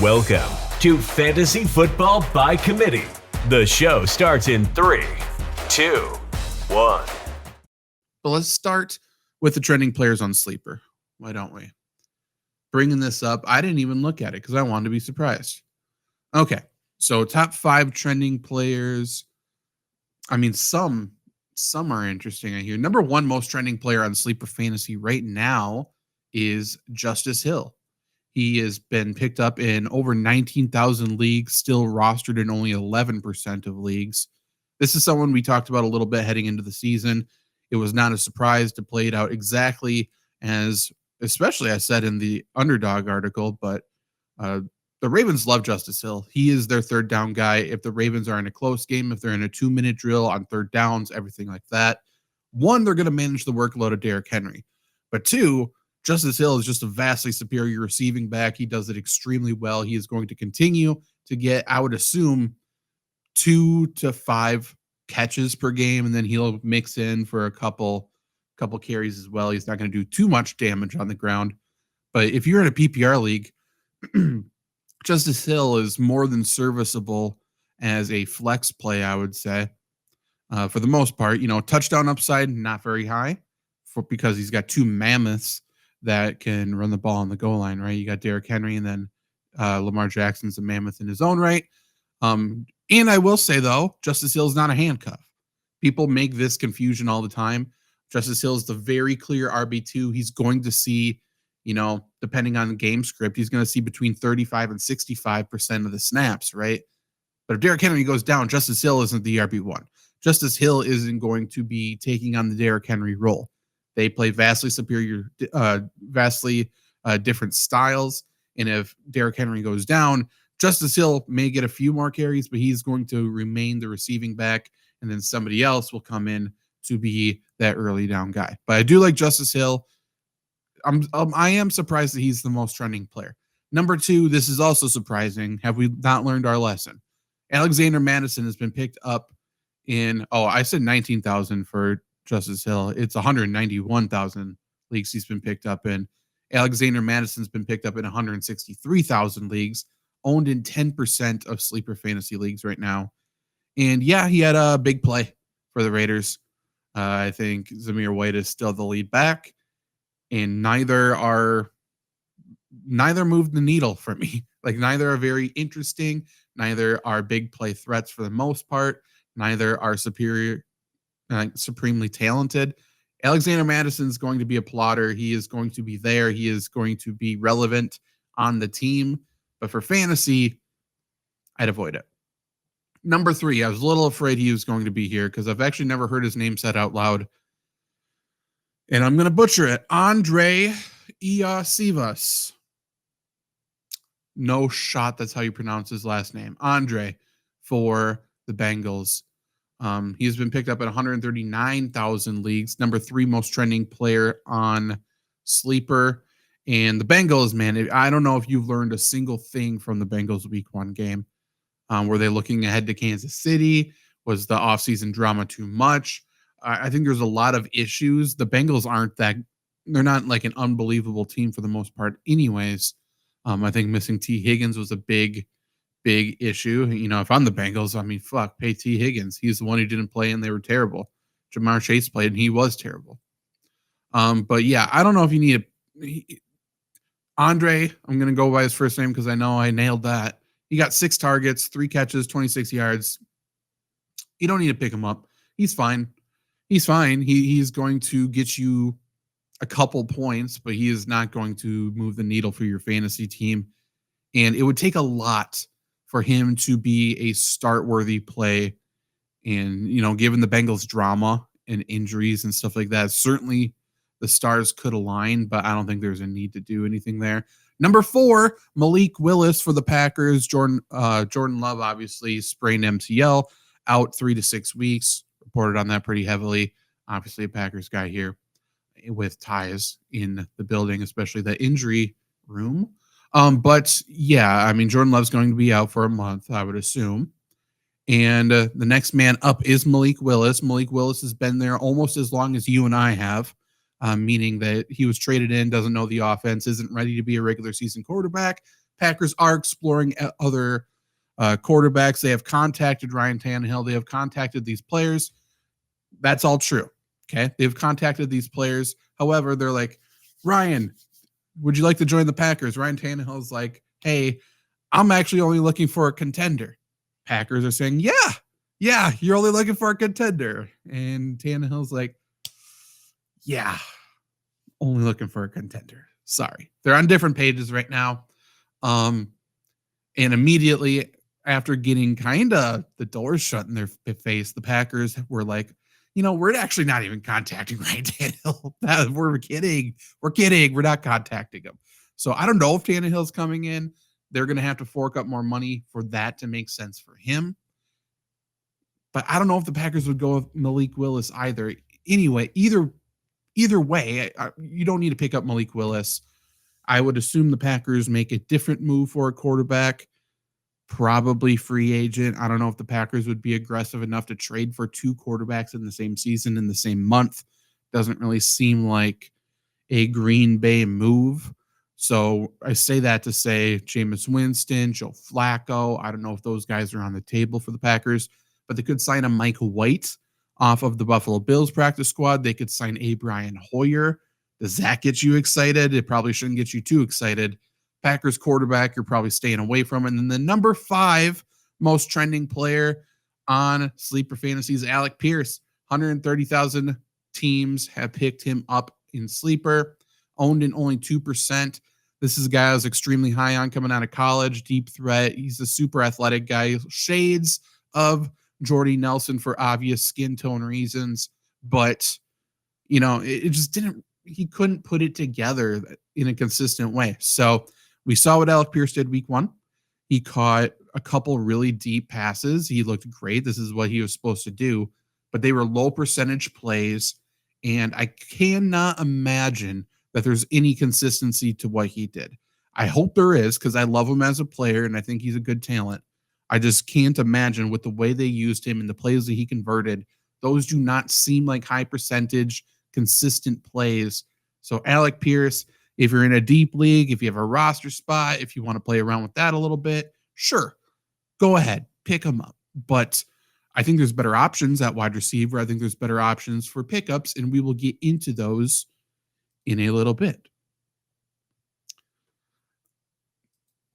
Welcome to Fantasy Football by Committee. The show starts in 3, 2, 1. But let's start with the trending players on Sleeper. Why don't we? Bringing this up, I didn't even look at it because I wanted to be surprised. Okay, so top 5 trending players. I mean, some are interesting. I hear number 1 most trending player on Sleeper Fantasy right now is Justice Hill. He has been picked up in over 19,000 leagues, still rostered in only 11% of leagues. This is someone we talked about a little bit heading into the season. It was not a surprise to play it out exactly as, especially I said in the Underdog article, but the Ravens love Justice Hill. He is their third down guy. If the Ravens are in a close game, if they're in a 2-minute drill on third downs, everything like that. 1, they're going to manage the workload of Derrick Henry. But 2, Justice Hill is just a vastly superior receiving back. He does it extremely well. He is going to continue to get, I would assume, 2 to 5 catches per game, and then he'll mix in for a couple carries as well. He's not going to do too much damage on the ground. But if you're in a PPR league, Justice Hill is more than serviceable as a flex play, I would say. For the most part, touchdown upside, not very high because he's got 2 mammoths that can run the ball on the goal line, right? You got Derrick Henry, and then Lamar Jackson's a mammoth in his own right. And I will say, though, Justice Hill is not a handcuff. People make this confusion all the time. Justice Hill is the very clear RB2. He's going to see, depending on the game script, he's going to see between 35 and 65% of the snaps, right? But if Derrick Henry goes down, Justice Hill isn't the RB1. Justice Hill isn't going to be taking on the Derrick Henry role. They play vastly superior, different styles. And if Derrick Henry goes down, Justice Hill may get a few more carries, but he's going to remain the receiving back. And then somebody else will come in to be that early down guy. But I do like Justice Hill. I am surprised that he's the most trending player. Number 2, this is also surprising. Have we not learned our lesson? Alexander Mattison has been picked up in, I said 19,000 for Justice Hill. It's 191,000 leagues he's been picked up in. Alexander Madison's been picked up in 163,000 leagues, owned in 10% of Sleeper Fantasy leagues right now. And yeah, he had a big play for the Raiders. I think Zamir White is still the lead back, and neither moved the needle for me. Like, neither are very interesting. Neither are big play threats for the most part. Neither are supremely talented. Alexander Madison's going to be a plotter. He is going to be there. He is going to be relevant on the team. But for fantasy, I'd avoid it. Number 3, I was a little afraid he was going to be here because I've actually never heard his name said out loud. And I'm going to butcher it. Andre Iosivas. No shot that's how you pronounce his last name. Andre for the Bengals. He's been picked up at 139,000 leagues. Number 3 most trending player on Sleeper. And the Bengals, man, I don't know if you've learned a single thing from the Bengals week 1 game. Were they looking ahead to Kansas City? Was the offseason drama too much? I think there's a lot of issues. The Bengals they're not like an unbelievable team for the most part anyways. I think missing T. Higgins was a big issue. If I'm the Bengals, pay T. Higgins. He's the one who didn't play and they were terrible. Jamar Chase played and he was terrible. But yeah, I don't know if you need Andre, I'm going to go by his first name because I know I nailed that. He got 6 targets, 3 catches, 26 yards. You don't need to pick him up. He's fine. He's going to get you a couple points, but he is not going to move the needle for your fantasy team. And it would take a lot for him to be a start-worthy play. And, given the Bengals' drama and injuries and stuff like that, certainly the stars could align, but I don't think there's a need to do anything there. Number 4, Malik Willis for the Packers. Jordan Love, obviously, sprained MCL, out 3 to 6 weeks. Reported on that pretty heavily. Obviously, a Packers guy here with ties in the building, especially the injury room. But yeah, Jordan Love's going to be out for a month, I would assume. And the next man up is Malik Willis. Malik Willis has been there almost as long as you and I have. Meaning that he was traded in, doesn't know the offense, isn't ready to be a regular season quarterback, Packers are exploring other quarterbacks. They have contacted Ryan Tannehill. They have contacted these players. That's all true. Okay. They've contacted these players. However, they're like, Ryan, would you like to join the Packers? Ryan Tannehill's like, hey, I'm actually only looking for a contender. Packers are saying, yeah, you're only looking for a contender. And Tannehill's like, yeah, only looking for a contender. Sorry. They're on different pages right now. And immediately after getting kind of the doors shut in their face, the Packers were like, we're actually not even contacting Ryan Tannehill. We're kidding. We're not contacting him. So I don't know if Tannehill's coming in. They're going to have to fork up more money for that to make sense for him. But I don't know if the Packers would go with Malik Willis either. Anyway, either way, you don't need to pick up Malik Willis. I would assume the Packers make a different move for a quarterback, probably free agent. I don't know if the Packers would be aggressive enough to trade for two quarterbacks in the same season, in the same month. Doesn't really seem like a Green Bay move. So I say that to say Jameis Winston, Joe Flacco. I don't know if those guys are on the table for the Packers, but they could sign a Mike White off of the Buffalo Bills practice squad. They could sign a Brian Hoyer. Does that get you excited? It probably shouldn't get you too excited. Packers quarterback, you're probably staying away from it. And then the number 5 most trending player on Sleeper Fantasy is Alec Pierce. 130,000 teams have picked him up in Sleeper, owned in only 2%. This is a guy I was extremely high on coming out of college, deep threat. He's a super athletic guy, shades of Jordy Nelson for obvious skin tone reasons, but it just he couldn't put it together in a consistent way. So we saw what Alec Pierce did week 1. He caught a couple really deep passes. He looked great. This is what he was supposed to do, but they were low percentage plays. And I cannot imagine that there's any consistency to what he did. I hope there is, because I love him as a player and I think he's a good talent. I just can't imagine with the way they used him and the plays that he converted. Those do not seem like high percentage, consistent plays. So Alec Pierce, if you're in a deep league, if you have a roster spot, if you want to play around with that a little bit, sure, go ahead, pick him up. But I think there's better options at wide receiver. I think there's better options for pickups, and we will get into those in a little bit.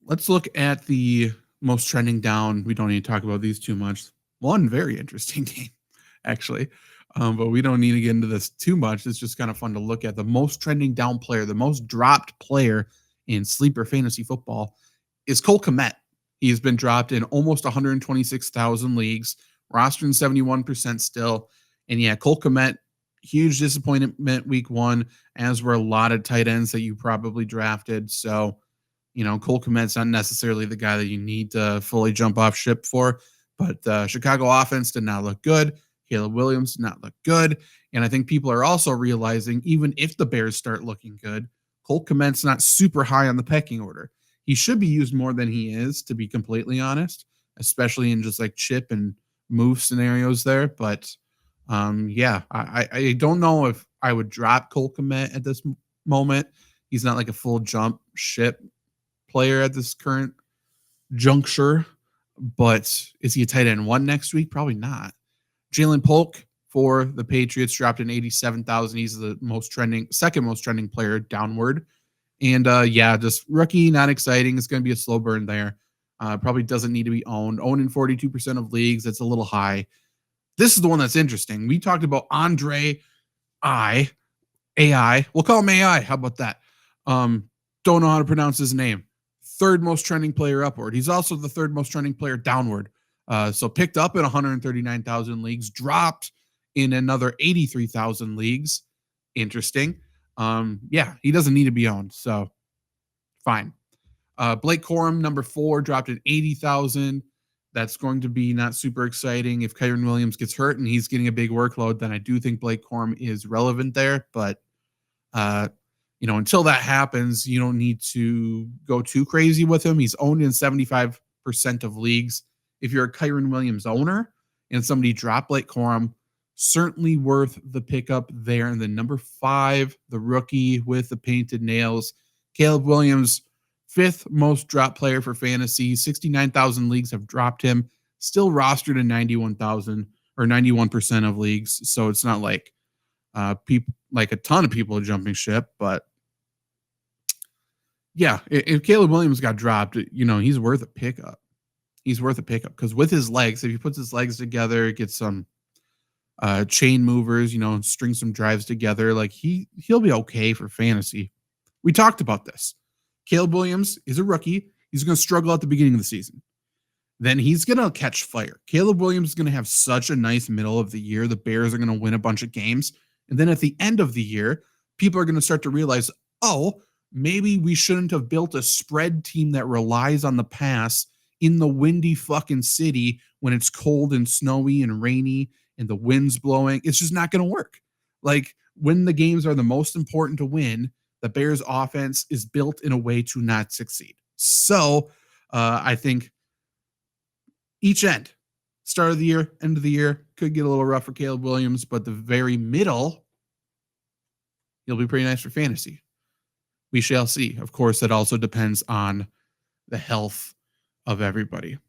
Let's look at the most trending down. We don't need to talk about these too much. One very interesting game, actually. But we don't need to get into this too much. It's just kind of fun to look at. The most trending down player, the most dropped player in Sleeper Fantasy Football is Cole Kmet. He's been dropped in almost 126,000 leagues, rostered in 71% still. And yeah, Cole Kmet, huge disappointment week 1, as were a lot of tight ends that you probably drafted. So, Cole Kmet's not necessarily the guy that you need to fully jump off ship for, but the Chicago offense did not look good. Caleb Williams did not look good. And I think people are also realizing, even if the Bears start looking good, Cole Kmet's not super high on the pecking order. He should be used more than he is, to be completely honest, especially in just like chip and move scenarios there. But I don't know if I would drop Cole Kmet at this moment. He's not like a full jump ship player at this current juncture, but is he a tight end 1 next week? Probably not. Jalen Polk for the Patriots dropped in 87,000. He's the second most trending player downward. And just rookie, not exciting. It's going to be a slow burn there. Probably doesn't need to be owned. Owned in 42% of leagues. That's a little high. This is the one that's interesting. We talked about Andre AI. We'll call him AI. How about that? Don't know how to pronounce his name. Third most trending player upward. He's also the third most trending player downward. So picked up in 139,000 leagues, dropped in another 83,000 leagues. Interesting. He doesn't need to be owned. So fine. Blake Corum, number 4, dropped in 80,000. That's going to be not super exciting. If Kyren Williams gets hurt and he's getting a big workload, then I do think Blake Corum is relevant there. But, until that happens, you don't need to go too crazy with him. He's owned in 75% of leagues. If you're a Kyren Williams owner and somebody dropped Blake Corum, certainly worth the pickup there. And then number 5, the rookie with the painted nails, Caleb Williams, fifth most dropped player for fantasy. 69,000 leagues have dropped him. Still rostered in 91,000 or 91% of leagues. So it's not like people, like a ton of people are jumping ship. But yeah, if Caleb Williams got dropped, he's worth a pickup. He's worth a pickup because with his legs, if he puts his legs together, gets some chain movers, string some drives together, like he'll be okay for fantasy. We talked about this. Caleb Williams is a rookie. He's going to struggle at the beginning of the season. Then he's going to catch fire. Caleb Williams is going to have such a nice middle of the year. The Bears are going to win a bunch of games. And then at the end of the year, people are going to start to realize, oh, maybe we shouldn't have built a spread team that relies on the pass in the windy fucking city when it's cold and snowy and rainy and the wind's blowing. It's just not going to work. Like when the games are the most important to win, the Bears offense is built in a way to not succeed. So I think each end, start of the year, end of the year, could get a little rough for Caleb Williams, but the very middle, he'll be pretty nice for fantasy. We shall see. Of course, that also depends on the health of everybody.